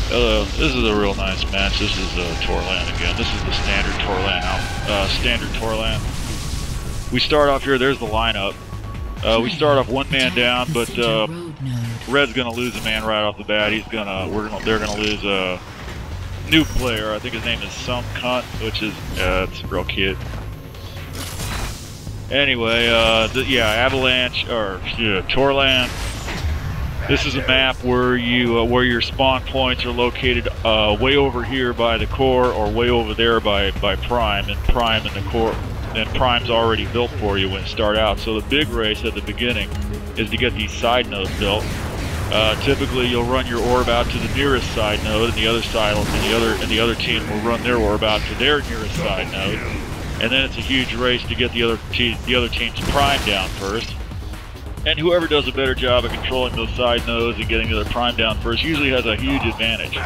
This is a real nice match. This is Torlan again. This is the standard Torlan. We start off here. There's the lineup. We start off one man down, but Red's gonna lose a man right off the bat. They're gonna lose a new player. I think his name is Some Cunt, which is it's real cute. Anyway, Avalanche or Torlan. This is a map where where your spawn points are located way over here by the core or way over there by Prime, and Prime's already built for you when you start out. So the big race at the beginning is to get these side nodes built. Typically, you'll run your orb out to the nearest side node, and the other team will run their orb out to their nearest side node, and then it's a huge race to get the other team's Prime down first. And whoever does a better job of controlling those side nodes and getting their Prime down first usually has a huge advantage.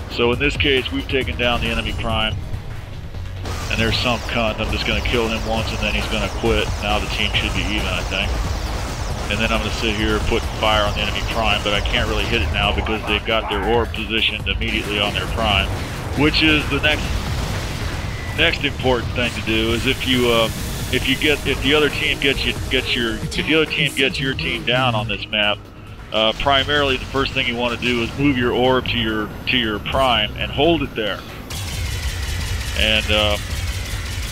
So in this case, we've taken down the enemy Prime. And there's Some Cunt. I'm just going to kill him once and then he's going to quit. Now the team should be even, I think. And then I'm going to sit here putting fire on the enemy Prime, but I can't really hit it now because they've got their orb positioned immediately on their Prime. Which is the next important thing to do is if the other team gets your team down on this map, primarily the first thing you want to do is move your orb to your Prime and hold it there. And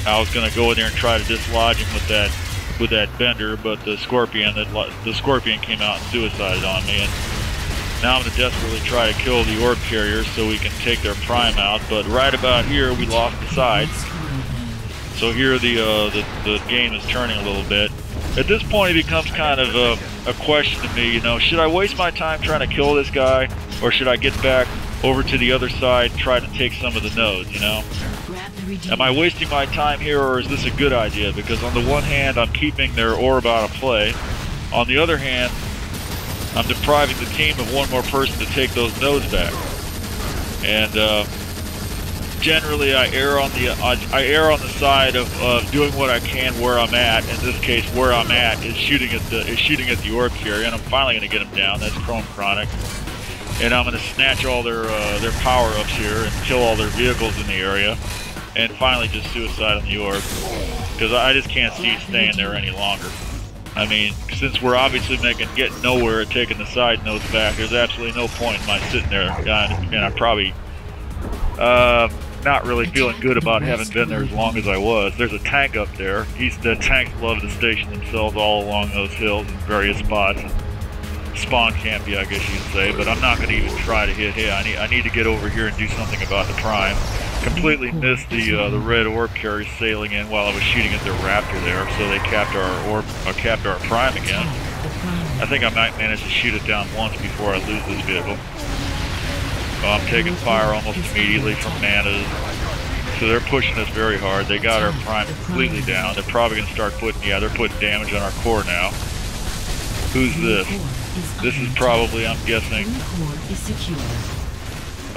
I was going to go in there and try to dislodge him with that bender, but the scorpion came out and suicided on me, and now I'm going to desperately try to kill the orb carriers so we can take their Prime out. But right about here we lost the sides. So here the game is turning a little bit. At this point it becomes kind of a question to me, should I waste my time trying to kill this guy, or should I get back over to the other side and try to take some of the nodes, Am I wasting my time here, or is this a good idea? Because on the one hand I'm keeping their orb out of play. On the other hand, I'm depriving the team of one more person to take those nodes back. And generally, I err on the side of doing what I can where I'm at. In this case, where I'm at is shooting at the orb carrier, and I'm finally going to get him down. That's Chrome Chronic, and I'm going to snatch all their power-ups here and kill all their vehicles in the area, and finally just suicide on the orb because I just can't see staying there any longer. I mean, since we're obviously getting nowhere at taking the side nodes back, there's absolutely no point in my sitting there, and I'm probably not really feeling good about having been there as long as I was. There's a tank up there. The tanks love to station themselves all along those hills in various spots. Spawn camp you, I guess you'd say, but I'm not going to even try to hit him. I need to get over here and do something about the Prime. Completely missed the red orb carriers sailing in while I was shooting at their Raptor there, so they capped our Prime again. I think I might manage to shoot it down once before I lose this vehicle. I'm taking fire almost immediately from Manas. So they're pushing us very hard. They got our Prime completely down. They're probably going to start putting damage on our core now. Who's this? This is probably, I'm guessing.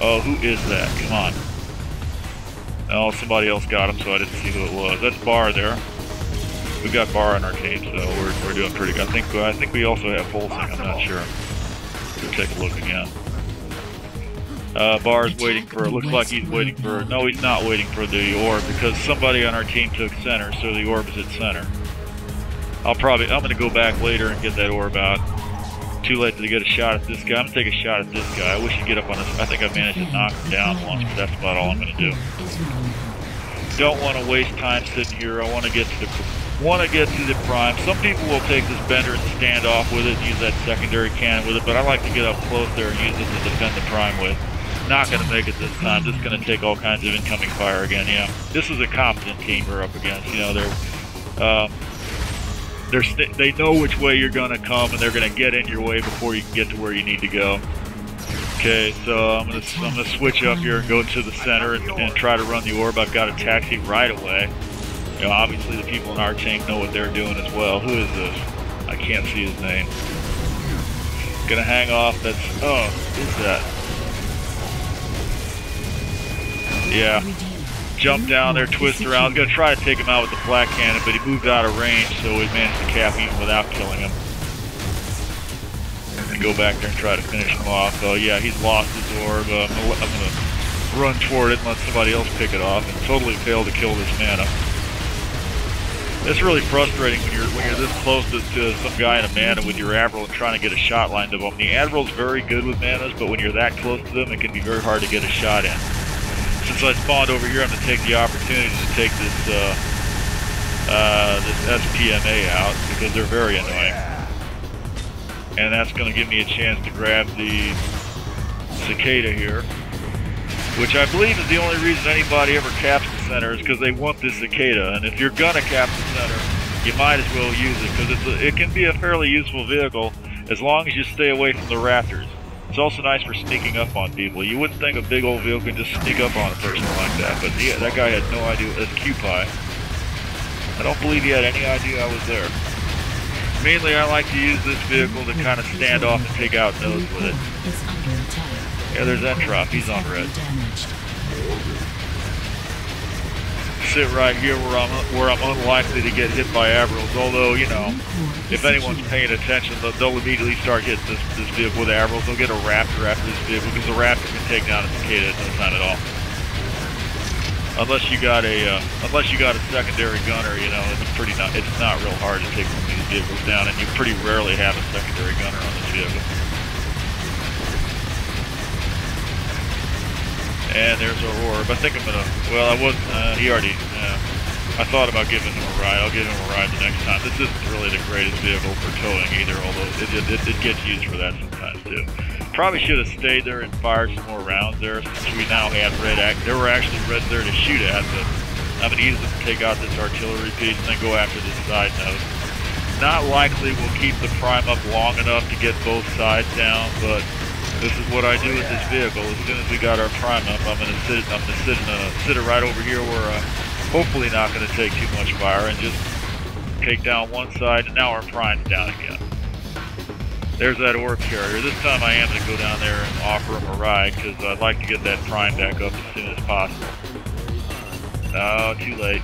Oh, who is that? Come on. Oh, somebody else got him, so I didn't see who it was. That's Bar there. We've got Bar on our team, so we're doing pretty good. I think we also have Pulsing. I'm not sure. We'll take a look again. Bar's waiting for, looks like he's waiting for, no, he's not waiting for the orb because somebody on our team took center, so the orb is at center. I'm going to go back later and get that orb out. Too late to get a shot at this guy. I'm going to take a shot at this guy. I wish he'd get up on this. I think I managed to knock him down once, but that's about all I'm going to do. Don't want to waste time sitting here. I want to get to the Prime. Some people will take this bender and stand off with it and use that secondary cannon with it, but I like to get up close there and use it to defend the Prime with. Not going to make it this time. Just going to take all kinds of incoming fire again. Yeah, this is a competent team we're up against. They know which way you're going to come, and they're going to get in your way before you can get to where you need to go. Okay, so I'm going to switch up here and go to the center and try to run the orb. I've got a taxi right away. Obviously the people in our team know what they're doing as well. Who is this? I can't see his name. Gonna hang off. Who's that? Yeah. Jump down there, twist around. I was going to try to take him out with the flak cannon, but he moved out of range, so we managed to cap him without killing him. gonna go back there and try to finish him off. Yeah, he's lost his orb. I'm gonna run toward it and let somebody else pick it off, and totally fail to kill this mana. It's really frustrating when you're this close to some guy in a mana with your Admiral and trying to get a shot lined up on him. The Admiral's very good with manas, but when you're that close to them, it can be very hard to get a shot in. Since I spawned over here, I'm going to take the opportunity to take this SPMA out, because they're very annoying. And that's going to give me a chance to grab the Cicada here, which I believe is the only reason anybody ever caps the center, is because they want this Cicada. And if you're gonna cap the center, you might as well use it, because it can be a fairly useful vehicle as long as you stay away from the Raptors. It's also nice for sneaking up on people. You wouldn't think a big old vehicle can just sneak up on a person like that, but yeah, that guy had no idea. That's Q-Pie. I don't believe he had any idea I was there. Mainly, I like to use this vehicle to kind of stand off and take out nodes with it. Yeah, there's Entrop. He's on red. Sit right here where I'm unlikely to get hit by Admirals. Although, you know, if anyone's paying attention, they'll immediately start hitting this vehicle with Admirals. They'll get a Raptor after this vehicle, because the Raptor can take down a Cicada at no time at all. Unless you got a secondary gunner, you know, it's not real hard to take one of these vehicles down, and you pretty rarely have a secondary gunner on this vehicle. And there's our orb. I think I'm gonna, well, I wasn't, I thought about giving him a ride. I'll give him a ride the next time. This isn't really the greatest vehicle for towing either, although it gets used for that sometimes too. Probably should have stayed there and fired some more rounds there, since we now had there were actually Reds there to shoot at, but I'm gonna use them to take out this artillery piece and then go after this side node. Not likely we'll keep the prime up long enough to get both sides down, but this is what I do with this vehicle. As soon as we got our prime up, I'm gonna sit it right over here where hopefully not gonna take too much fire, and just take down one side, and now our prime's down again. There's that orb carrier. This time I am gonna go down there and offer him a ride, because I'd like to get that prime back up as soon as possible. Oh, too late.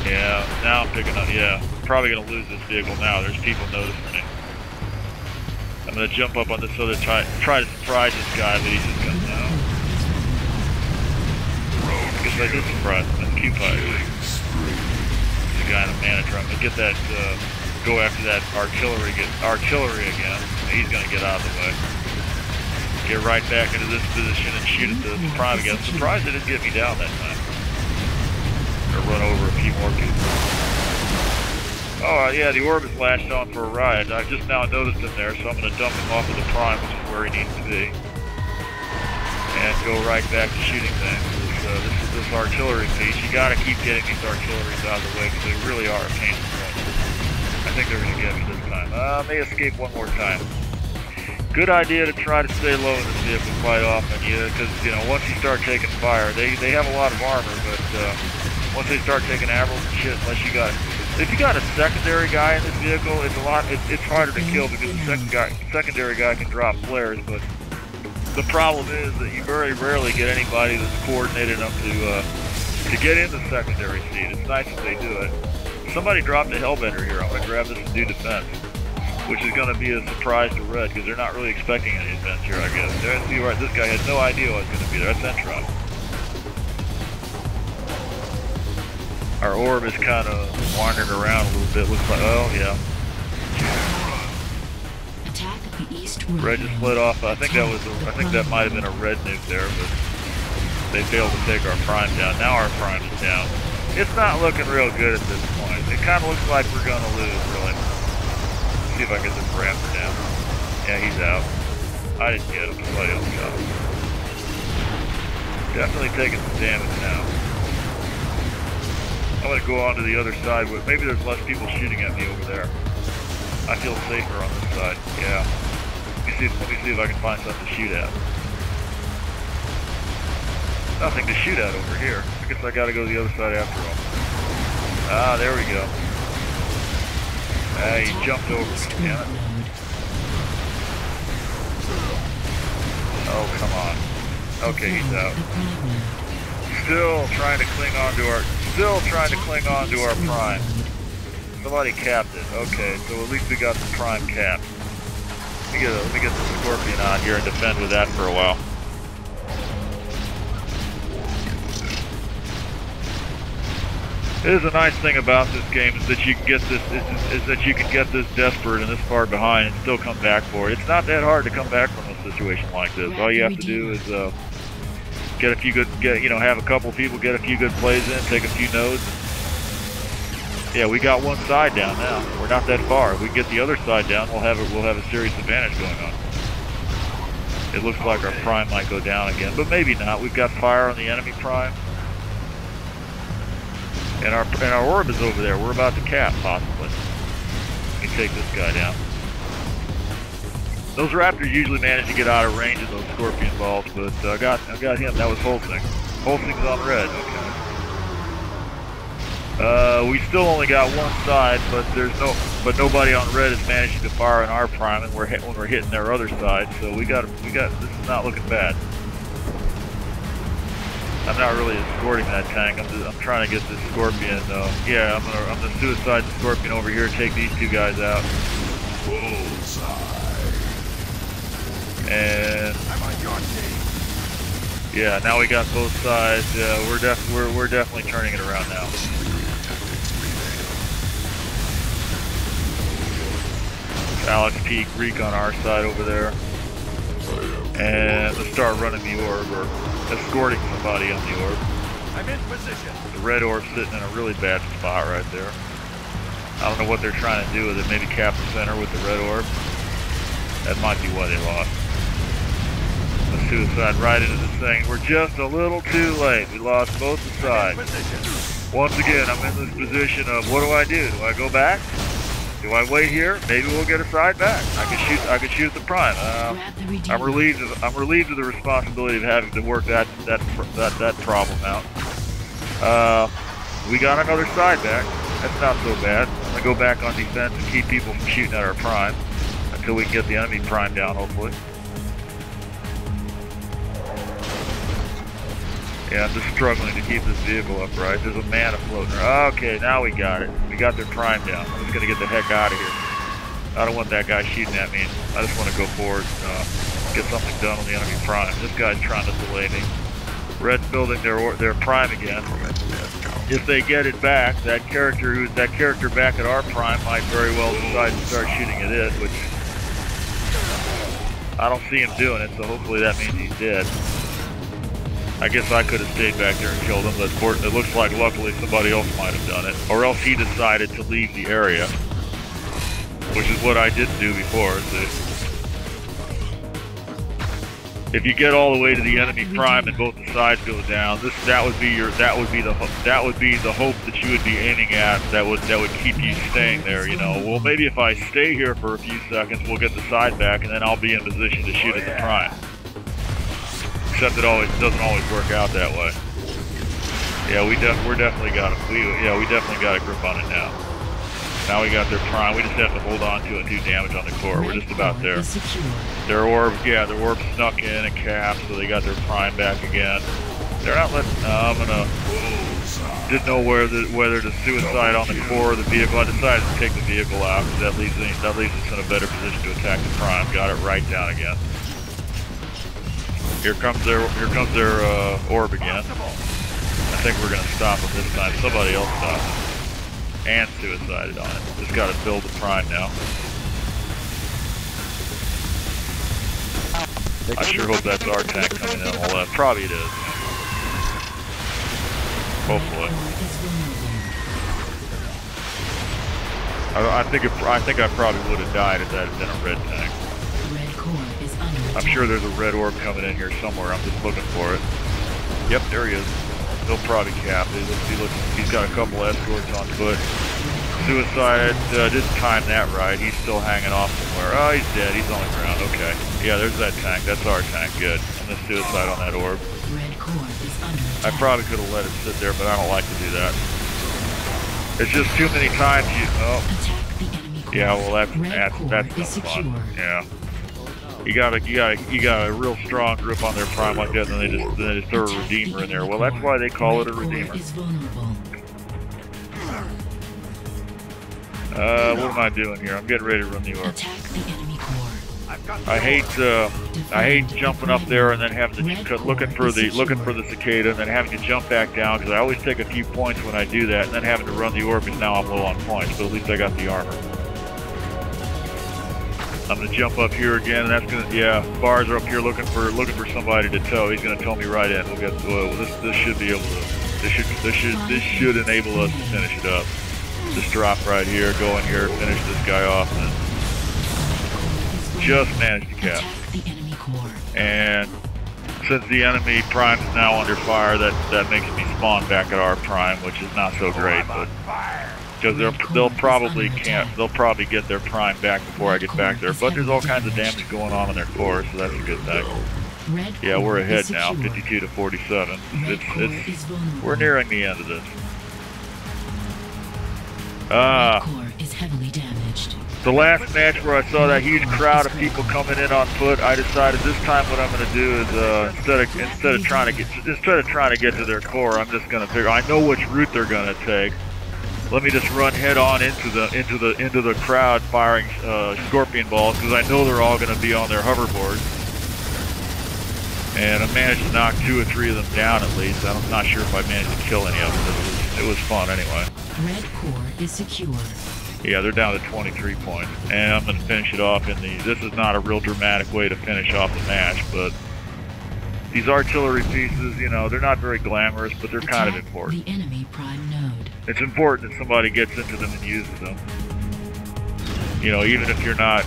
Yeah, now I'm picking up. Yeah, probably gonna lose this vehicle now. There's people noticing me. I'm gonna jump up on this other try to surprise this guy, but he's just gonna know. I guess I did surprise him. That's Q-Pie. There's a guy in a mana drum. But get that, go after that artillery again. He's gonna get out of the way. Get right back into this position and shoot at the prime again. I'm surprised it didn't get me down that time. Or run over a few more people. Oh, yeah, the orb is latched on for a ride. I just now noticed him there, so I'm going to dump him off of the prime, which is where he needs to be. And go right back to shooting things. This artillery piece. You got to keep getting these artilleries out of the way, because they really are a pain in the butt. I think they're going to get me this time. May escape one more time. Good idea to try to stay low in this vehicle quite often, because, you know, once you start taking fire, they have a lot of armor, but once they start taking Admirals and shit, if you got a secondary guy in this vehicle, it's harder to kill, because the secondary guy can drop flares, but the problem is that you very rarely get anybody that's coordinated enough to get in the secondary seat. It's nice if they do it. Somebody dropped a Hellbender here. I'm going to grab this and do defense, which is going to be a surprise to Red, because they're not really expecting any defense here, I guess. See, right, this guy had no idea I was going to be there. That's Entrop. Our orb is kind of wandering around a little bit. Looks like, oh yeah. Red just split off. I think that might have been a red nuke there, but they failed to take our prime down. Now our prime is down. It's not looking real good at this point. It kind of looks like we're gonna lose, really. Let's see if I get this Raptor down. Yeah, he's out. I didn't get him. Somebody else got him. Definitely taking some damage now. I'm going to go on to the other side. Maybe there's less people shooting at me over there. I feel safer on this side. Yeah. Let me see if I can find something to shoot at. Nothing to shoot at over here. I guess I got to go to the other side after all. Ah, there we go. He jumped over me, damn it. Oh, come on. Okay, he's out. Still trying to cling on to our prime. Somebody capped it. Okay, so at least we got the prime capped. Let me get the Scorpion on here and defend with that for a while. It is a nice thing about this game is that you can get this is that you can get this desperate and this far behind and still come back for it. It's not that hard to come back from a situation like this. All you have to do is get a few good, have a couple of people get a few good plays in, take a few nodes. Yeah, we got one side down now. We're not that far. If we get the other side down, we'll have a serious advantage going on. It looks like our prime might go down again, but maybe not. We've got fire on the enemy prime. And our orb is over there. We're about to cap, possibly. Let me take this guy down. Those raptors usually manage to get out of range of those scorpion balls, but I got him. That was Holsing. Holsing's on red. Okay. We still only got one side, but nobody on red is managing to fire on our prime, and when we're hitting their other side. So we got. This is not looking bad. I'm not really escorting that tank. I'm trying to get this Scorpion. Yeah, I'm gonna suicide the Scorpion over here. Take these two guys out. And yeah, now we got both sides. We're definitely turning it around now. Alex Peak, Reek on our side over there, and let's start running the orb or escorting somebody on the orb. I'm in position. The red orb's sitting in a really bad spot right there. I don't know what they're trying to do with it. Maybe cap the center with the red orb. That might be why they lost. The suicide right into this thing. We're just a little too late. We lost both the sides. Once again, I'm in this position of what do I do? Do I go back? Do I wait here? Maybe we'll get a side back. I could shoot the prime. I'm relieved of the responsibility of having to work that problem out. We got another side back. That's not so bad. I'm gonna go back on defense and keep people from shooting at our prime until we can get the enemy prime down, hopefully. Yeah, I'm just struggling to keep this vehicle upright. There's a man afloat there. Okay, now we got it. We got their prime down. I'm just going to get the heck out of here. I don't want that guy shooting at me. I just want to go forward, get something done on the enemy prime. This guy's trying to delay me. Red's building their prime again. If they get it back, that character back at our prime might very well decide to start shooting at it, which I don't see him doing it, so hopefully that means he's dead. I guess I could have stayed back there and killed him, but it looks like luckily somebody else might have done it. Or else he decided to leave the area, which is what I didn't do before. If you get all the way to the enemy prime and both the sides go down, that would be the hope that you would be aiming at. That would keep you staying there. You know, well maybe if I stay here for a few seconds, we'll get the side back, and then I'll be in position to shoot at the prime. Except it doesn't always work out that way. Yeah, we definitely got a grip on it now. Now we got their prime. We just have to hold on to it and do damage on the core. We're just about there. Their orb snuck in and capped, so they got their prime back again. They're not letting. Didn't know whether to suicide on the core of the vehicle. I decided to take the vehicle out because that leaves us in a better position to attack the prime. Got it right down again. Here comes their orb again. I think we're gonna stop them this time. Somebody else stopped it. And suicided on it. Just gotta build the prime now. I sure hope that's our tank coming in on the left. Probably it is. Hopefully. I think I probably would have died if that had been a red tank. I'm sure there's a red orb coming in here somewhere. I'm just looking for it. Yep, there he is. He'll probably cap it. He's got a couple escorts on foot. Suicide didn't time that right. He's still hanging off somewhere. Oh, he's dead. He's on the ground. Okay. Yeah, there's that tank. That's our tank. Good. I'm gonna suicide on that orb. I probably could have let it sit there, but I don't like to do that. It's just too many times you. Oh. Yeah. Well, that's no fun. Yeah. You got a real strong grip on their prime like that, and then they just throw a Redeemer in there. Well, that's why they call it a Redeemer. What am I doing here? I'm getting ready to run the orb. I hate jumping up there and then having to looking for the cicada and then having to jump back down, because I always take a few points when I do that, and then having to run the orb because now I'm low on points. But at least I got the armor. I'm gonna jump up here again, and that's gonna bars are up here looking for somebody to tow. He's gonna tow me right in. We'll get this should be able to this should enable us to finish it up. Just drop right here, go in here, finish this guy off, and just managed to cap. And since the enemy prime is now under fire, that makes me spawn back at our prime, which is not so great, but because they'll probably get their prime back before I get back there. But there's all kinds of damage going on in their core, so that's a good thing. Yeah, we're ahead now, 52 to 47. We're nearing the end of this. The last match where I saw that huge crowd of people coming in on foot, I decided this time what I'm going to do is instead of trying to get to their core, I'm just going to figure I know which route they're going to take. Let me just run head on into the crowd firing scorpion balls, because I know they're all going to be on their hoverboards. And I managed to knock 2 or 3 of them down at least. I'm not sure if I managed to kill any of them. It was fun anyway. Red core is secure. Yeah, they're down to 23 points. And I'm going to finish it off in the... This is not a real dramatic way to finish off the match, but these artillery pieces, you know, they're not very glamorous, but they're kind of important. The enemy prime node. It's important that somebody gets into them and uses them. You know, even if you're not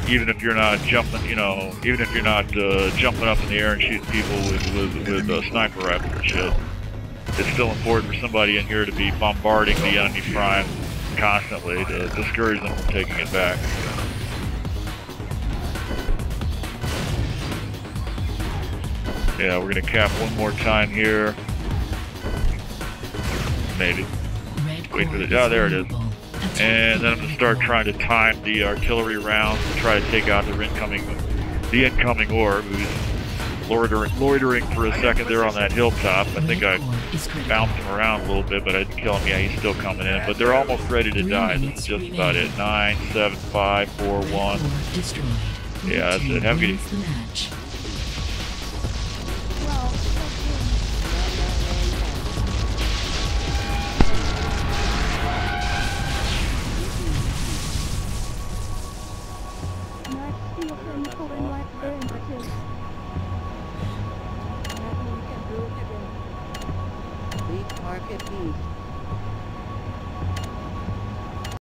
jumping, you know, even if you're not jumping up in the air and shooting people with sniper rifles and shit, it's still important for somebody in here to be bombarding the enemy prime constantly to discourage them from taking it back. Yeah, we're gonna cap one more time here. Maybe. Wait for the. Oh, there it is. And then I'm going to start trying to time the artillery rounds to try to take out the incoming orb, who's loitering for a second there on that hilltop. I think I bounced him around a little bit, but I didn't kill him. Yeah, he's still coming in, but they're almost ready to die. This is just about it. 9, 7, 5, 4, 1. Yeah, that's it. Have a good evening. Market East.